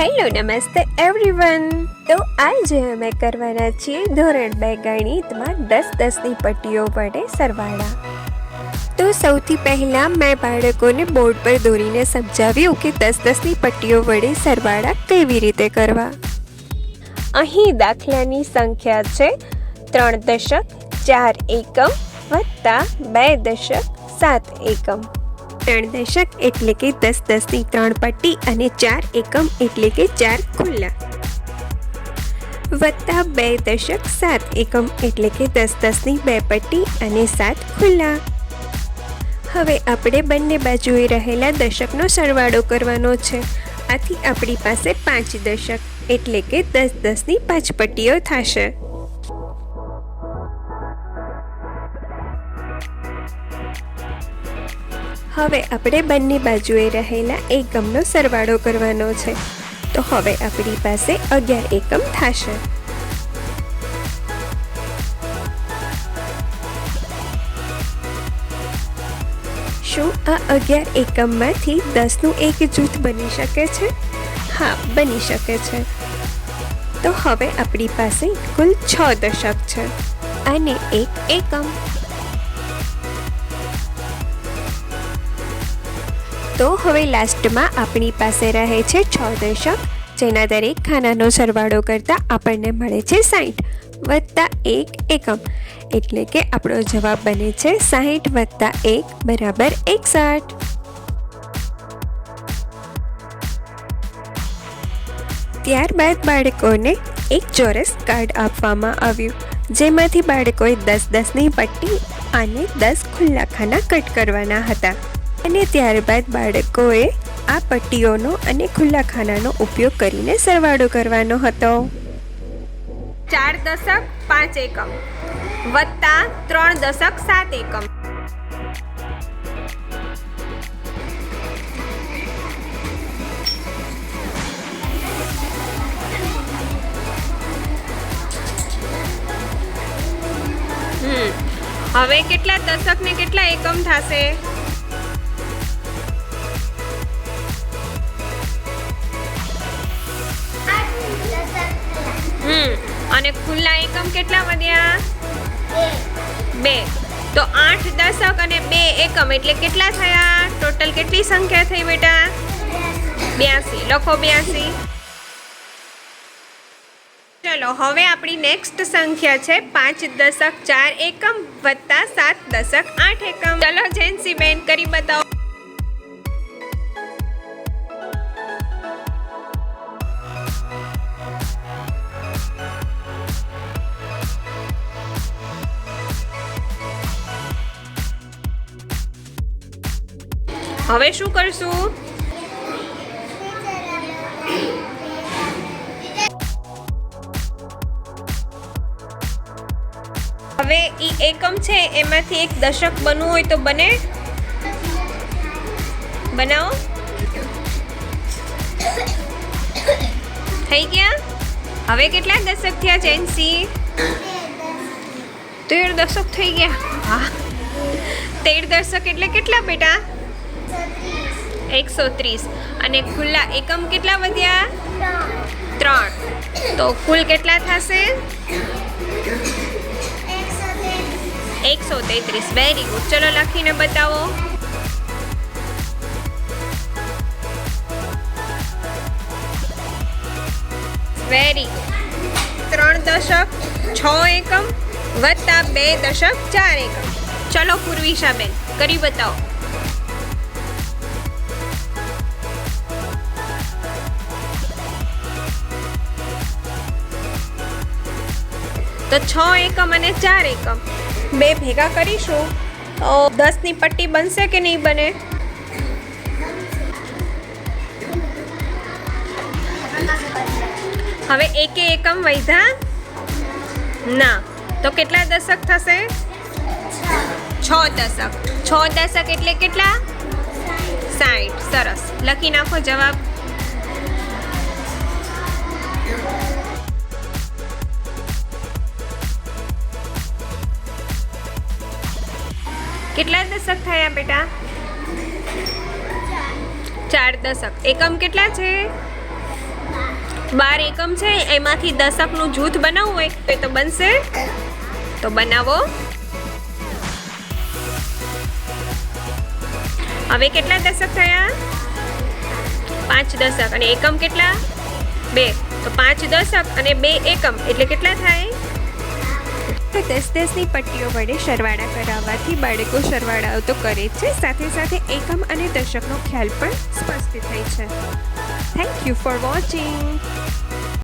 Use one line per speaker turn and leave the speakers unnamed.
Hello નમસ્તે everyone. તો આજે અમે કરવાના છીએ ધોરણ 2 ગણિતમાં 10-10ની પટ્ટીઓ વડે સરવાળા। તો સૌથી પહેલાં મેં બાળકોને બોર્ડ પર દોરીને સમજાવ્યું કે 10-10ની પટ્ટીઓ વડે સરવાળા કેવી રીતે કરવા। અહીં દાખલાની સંખ્યા છે 3 દશક 4 એકમ વત્તા 2 દશક 7 એકમ। 3 દશક એટલે કે 10-10ની 3 પટ્ટી અને 4 એકમ એટલે કે 4 ખુલ્લા વત્તા 2 દશક 7 એકમ એટલે કે 10-10ની 2 પટ્ટી અને 7 ખુલ્લા। હવે આપણે બંને બાજુએ રહેલા દશકનો સરવાળો કરવાનો છે। આથી આપણી પાસે 5 દશક એટલે કે 10-10ની 5 પટ્ટીઓ થશે। હવે આપણે બંને બાજુએ રહેલા એકમનો સરવાળો કરવાનો છે। તો હવે આપણી પાસે 11 એકમ થશે। શું આ 11 એકમમાંથી 10નું એક જૂથ બની શકે છે? હા, બની શકે છે। તો હવે આપણી પાસે કુલ 6 દશક છે અને 1 એકમ। તો હવે લાસ્ટમાં આપણી પાસે રહે છે 6 દશક, જેના દરેક ખાનાનો સરવાળો કરતાં આપણને મળે છે 60 વત્તા 1 એકમ, એટલે કે આપણો જવાબ બને છે 60 વત્તા 1 બરાબર 61। ત્યારબાદ બાળકોને એક ચોરસ કાર્ડ આપવામાં આવ્યું, જેમાંથી બાળકોએ 10-10ની પટ્ટી અને 10 ખુલ્લા ખાના કટ કરવાના હતા અને ત્યારબાદ બાળકોએ આ પટ્ટીઓનો અને ખુલ્લા ખાનાનો ઉપયોગ કરીને સરવાળો કરવાનો હતો। 4 દશક 5 એકમ વત્તા 3 દશક 7 એકમ। હવે કેટલા દશક ને કેટલા એકમ થશે? અને ખુલ્લા એકમ કેટલા વધ્યા? 2। તો 8 દશક અને 2 એકમ એટલે કેટલા થયા? ટોટલ કેટલી સંખ્યા થઈ બેટા? 82। લખો 82। ચલો હવે આપણી નેક્સ્ટ સંખ્યા છે 5 દશક 4 એકમ વત્તા 7 દશક 8 એકમ। ચલો જેન્સી બેન કરી બતાવો। હવે શું કરશું? હવે ઈ એકમ છે એમાંથી એક દશક બનવું હોય તો બને? બનાવો। થઈ ગયા? હવે કેટલા દશક થયા જેન્સી? 13 દશક થઈ ગયા। હા, 13 દશક એટલે કેટલા બેટા? 130। અને ખુલ્લા એકમ કેટલા વધ્યા? 3। તો કુલ કેટલા થશે? 133। Very good. ચલો લખીને બતાવો। Very good. 3 દશક 6 એકમ વત્તા 2 દશક 4 એકમ। ચલો પૂર્વિશાબેન કરી બતાવો। તો 6 એકમ અને 4 એકમ બે ભેગા કરીશું તો 10ની પટ્ટી બનશે કે નહીં બને? હવે એકે એકમ વધ્યા ના, તો કેટલા દશક થશે? 6 દશક। 6 દશક એટલે કેટલા? 60। સરસ, લખી નાખો જવાબ। કેટલા દશક થયા બેટા? 4 દશક। એકમ કેટલા છે? 12 એકમ છે, એમાંથી દશકનું જૂથ બનાવવું હોય તો એ તો બનશે. તો બનાવો. હવે કેટલા દશક થયા? 5 દશક. અને એકમ કેટલા? 2. તો 5 દશક અને 2 એકમ એટલે કેટલા થાય? તો 10 ની પટ્ટીઓ વડે સરવાળા કરાવવાથી બાળકો સરવાળાઓ તો કરે જ છે, સાથે સાથે એકમ અને દશકનો ખ્યાલ પણ સ્પષ્ટ થાય છે. Thank you for watching.